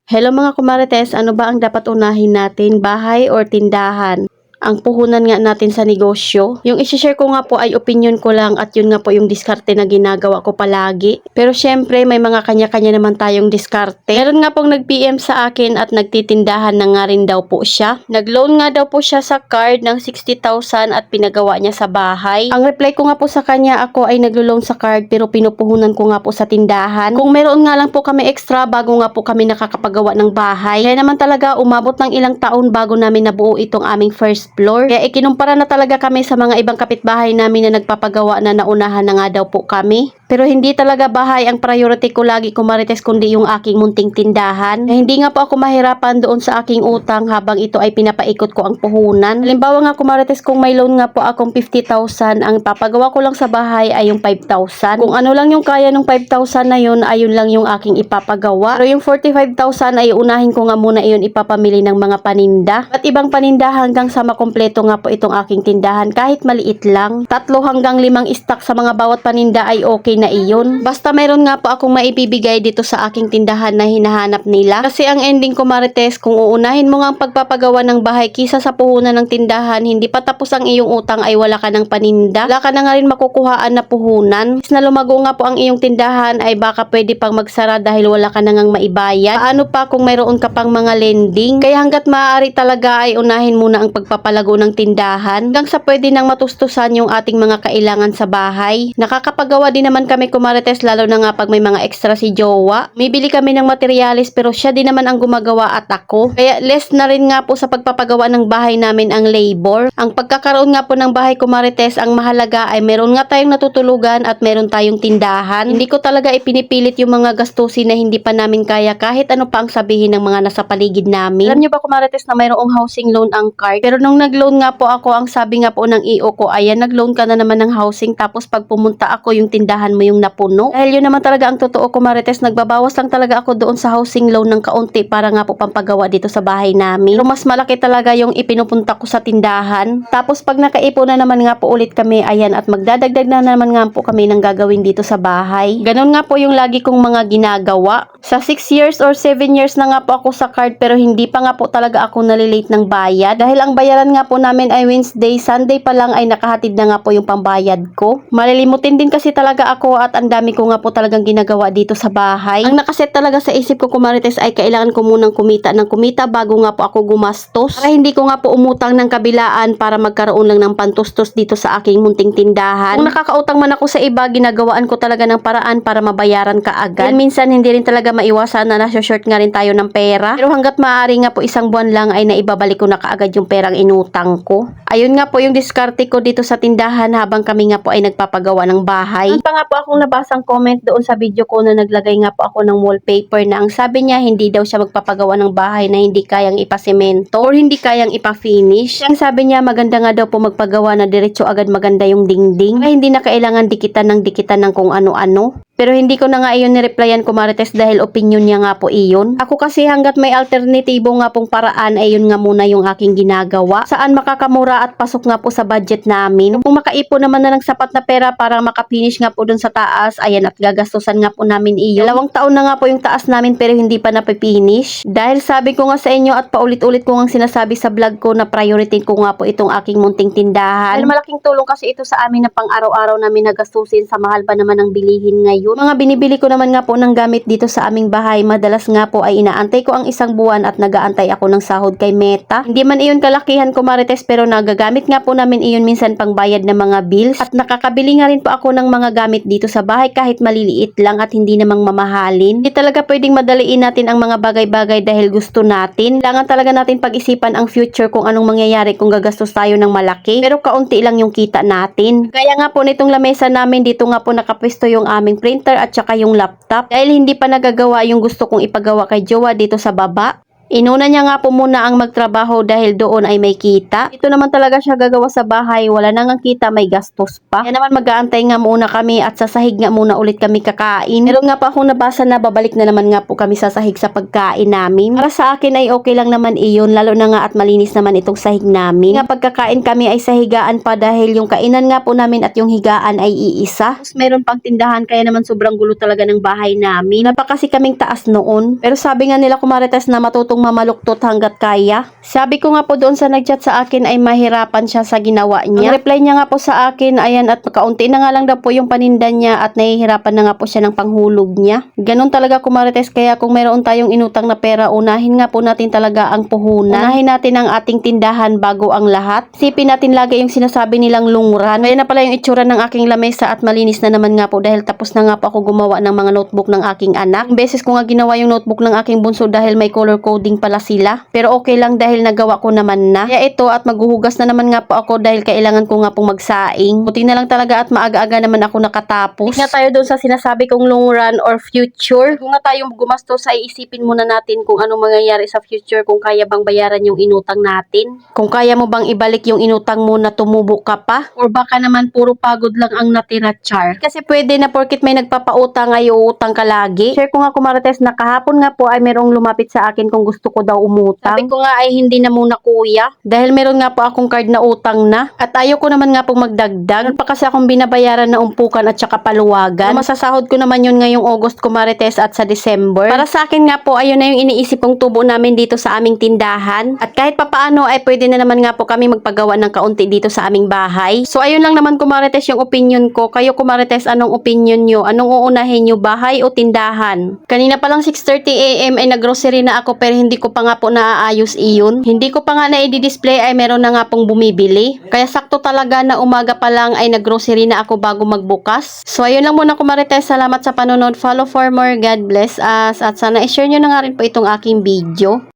Hello mga kumarites, ano ba ang dapat unahin natin, bahay or tindahan? Ang puhunan nga natin sa negosyo. Yung isi-share ko nga po ay opinion ko lang at yun nga po yung diskarte na ginagawa ko palagi. Pero syempre may mga kanya-kanya naman tayong diskarte. Meron nga pong nag-PM sa akin at nagtitindahan na nga rin daw po siya. Nag-loan nga daw po siya sa card ng 60,000 at pinagawa niya sa bahay. Ang reply ko nga po sa kanya, ako ay naglo-loan sa card pero pinupuhunan ko nga po sa tindahan. Kung meron nga lang po kami extra bago nga po kami nakakapagawa ng bahay. Kaya naman talaga umabot ng ilang taon bago namin nabuo itong aming first floor. Kaya ikinumpara na talaga kami sa mga ibang kapitbahay namin na nagpapagawa na naunahan na nga daw po kami. Pero hindi talaga bahay ang priority ko lagi kumarites kundi yung aking munting tindahan. Hindi nga po ako mahirapan doon sa aking utang habang ito ay pinapaikot ko ang puhunan. Halimbawa nga kumarites kung may loan nga po akong 50,000, ang papagawa ko lang sa bahay ay yung 5,000. Kung ano lang yung kaya ng 5,000 na yun, ayun lang yung aking ipapagawa. Pero yung 45,000 ay unahin ko nga muna iyon ipapamili ng mga paninda. At ibang paninda hanggang sa makompleto nga po itong aking tindahan kahit maliit lang. 3 hanggang 5 stock sa mga bawat paninda ay okay na iyon. Basta mayroon nga po akong maibibigay dito sa aking tindahan na hinahanap nila. Kasi ang ending ko marites, kung uunahin mo nga ang pagpapagawa ng bahay kisa sa puhunan ng tindahan, hindi pa tapos ang iyong utang ay wala ka ng paninda. Wala ka na nga rin makukuhaan na puhunan. Is na lumago nga po ang iyong tindahan ay baka pwede pang magsara dahil wala ka na ngang maibayad. Paano pa kung mayroon ka pang mga lending? Kaya hanggat maaari talaga ay unahin muna ang pagpapalago ng tindahan hanggang sa pwede nang matustusan yung ating mga kailangan sa bahay. Nakakapagawa din naman kami kumarites lalo na nga pag may mga extra si jowa. Bibili kami ng materialis pero siya din naman ang gumagawa at ako. Kaya less na rin nga po sa pagpapagawa ng bahay namin ang labor. Ang pagkakaroon nga po ng bahay kumarites, ang mahalaga ay meron nga tayong natutulugan at meron tayong tindahan. Hindi ko talaga ipinipilit yung mga gastusin na hindi pa namin kaya kahit ano pa ang sabihin ng mga nasa paligid namin. Alam nyo ba kumarites na mayroong housing loan ang card? Pero nung nag-loan nga po ako, ang sabi nga po ng EO ko, ayan nag-loan ka na naman ng housing tapos pag pumunta ako yung tindahan mo yung napuno. Dahil yun naman talaga ang totoo kumarites, nagbabawas lang talaga ako doon sa housing loan ng kaunti para nga po pampagawa dito sa bahay namin. Pero mas malaki talaga yung ipinupunta ko sa tindahan. Tapos pag nakaipon na naman nga po ulit kami, ayan at magdadagdag na naman nga po kami ng gagawin dito sa bahay. Ganon nga po yung lagi kong mga ginagawa. Sa 6 years or 7 years na nga po ako sa card pero hindi pa nga po talaga ako nalilate ng bayad. Dahil ang bayaran nga po namin ay Wednesday, Sunday pa lang ay nakahatid na nga po yung pambayad ko. Malilimutin din kasi talaga ako at ang dami ko nga po talagang ginagawa dito sa bahay. Ang nakaset talaga sa isip ko kumarites ay kailangan ko munang kumita ng kumita bago nga po ako gumastos. Para hindi ko nga po umutang ng kabilaan para magkaroon lang ng pantustos dito sa aking munting tindahan. Kung nakakautang man ako sa iba, ginagawaan ko talaga ng paraan para mabayaran ka agad. Dahil minsan hindi rin talaga maiwasan na nasa-short nga rin tayo ng pera. Pero hanggat maaari nga po isang buwan lang ay naibabalik ko na kaagad yung perang inutang ko. Ayun nga po yung diskarte ko dito sa tindahan habang kami nga po ay nagpapagawa ng bahay. Pa nga po akong nabasang comment doon sa video ko na naglagay nga po ako ng wallpaper na ang sabi niya hindi daw siya magpapagawa ng bahay na hindi kayang ipasemento or hindi kayang ipa-finish. Ang sabi niya maganda nga daw po magpagawa na diretso agad maganda yung dingding. Ay hindi na kailangan dikitan ng kung ano-ano. Pero hindi ko na nga iyon ni-replyan kumarites dahil opinion niya nga po iyon. Ako kasi hanggat may alternatibo nga pong paraan ay yun nga muna yung aking ginagawa. Saan makakamura at pasok nga po sa budget namin. Kung makaipon naman na ng sapat na pera para makapinish nga po dun sa taas, ayan at gagastusan nga po namin iyon. 2 taon na nga po yung taas namin pero hindi pa napipinish. Dahil sabi ko nga sa inyo at paulit-ulit ko nga sinasabi sa vlog ko na priority ko nga po itong aking munting tindahan. Dahil malaking tulong kasi ito sa amin na pang araw-araw namin nagastusin sa mahal pa naman ng bilihin ngayon. Mga binibili ko naman nga po ng gamit dito sa aming bahay, madalas nga po ay inaantay ko ang isang buwan at nagaantay ako ng sahod kay Meta. Hindi man iyon kalakihan kumarites pero nagagamit nga po namin iyon minsan pang bayad ng mga bills at nakakabili nga rin po ako ng mga gamit dito sa bahay kahit maliliit lang at hindi namang mamahalin. Hindi talaga pwedeng madaliin natin ang mga bagay-bagay dahil gusto natin. Kailangan talaga natin pag-isipan ang future kung anong mangyayari kung gagastos tayo ng malaki pero kaunti lang yung kita natin. Kaya nga po nitong lamesa namin dito nga po nakapwesto yung aming printer at saka yung laptop dahil hindi pa nagagawa yung gusto kong ipagawa kay jowa dito sa baba. Inuna niya nga po muna ang magtrabaho dahil doon ay may kita. Ito naman talaga siya gagawa sa bahay, wala na nga kita, may gastos pa. Kaya naman mag-aantay nga muna kami at sa sahig nga muna ulit kami kakain. Meron nga pa akong nabasa na babalik na naman nga po kami sa sahig sa pagkain namin. Para sa akin ay okay lang naman iyon, lalo na nga at malinis naman itong sahig namin. Nga pagkakain kami ay sa higaan pa dahil yung kainan nga po namin at yung higaan ay iisa. Tapos meron pang tindahan kaya naman sobrang gulo talaga ng bahay namin. Napaka kasi kaming taas noon. Pero sabi nga nila kumarites na matutong mamaluktot hanggat kaya. Sabi ko nga po doon sa nagchat sa akin ay mahirapan siya sa ginawa niya. Ang reply niya nga po sa akin, ayan at kaunti na nga lang daw po yung paninda niya at nahihirapan na nga po siya ng panghulog niya. Ganon talaga kumarites, kaya kung meron tayong inutang na pera, unahin nga po natin talaga ang puhunan. Unahin natin ang ating tindahan bago ang lahat. Sipin natin lagi yung sinasabi nilang lungran. Kaya na pala yung itsura ng aking lamesa at malinis na naman nga po dahil tapos na nga po ako gumawa ng mga notebook ng aking anak. Beses ko nga ginawa yung notebook ng aking bunso dahil may color coding pala sila. Pero okay lang dahil nagawa ko naman na. Kaya ito at maghuhugas na naman nga po ako dahil kailangan ko nga pong magsaing. Buti na lang talaga at maaga-aga naman ako nakatapos. Hindi nga tayo doon sa sinasabi kong long run or future. Kung nga tayong gumastos ay isipin muna natin kung anong mangyayari sa future, kung kaya bang bayaran yung inutang natin. Kung kaya mo bang ibalik yung inutang mo na tumubo ka pa. Or baka naman puro pagod lang ang natira, char. Kasi pwede na porkit may nagpapautang ay uutang ka lagi. Share ko nga kumarites na kahapon nga po ay merong lumapit sa akin kung gusto ko daw umutang. Sabi ko nga ay hindi na muna kuya. Dahil meron nga po akong card na utang na. At ayaw ko naman nga pong magdagdag. Meron pa kasi akong binabayaran na umpukan at saka paluwagan. Masasahod ko naman yun ngayong August kumarites at sa December. Para sa akin nga po, ayun na yung iniisip kong tubo namin dito sa aming tindahan. At kahit papaano ay pwede na naman nga po kami magpagawa ng kaunti dito sa aming bahay. So ayun lang naman kumarites yung opinion ko. Kayo kumarites, anong opinion nyo? Anong uunahin nyo, bahay o tindahan? Kanina pa lang 6:30 AM ay naggrocery na ako pero hindi ko pa nga po naaayos iyon. Hindi ko pa nga na i-display ay meron na nga pong bumibili. Kaya sakto talaga na umaga pa lang ay naggrocery na ako bago magbukas. So ayun lang muna kumarites. Salamat sa panonood. Follow for more. God bless us. At sana i-share nyo na nga rin po itong aking video.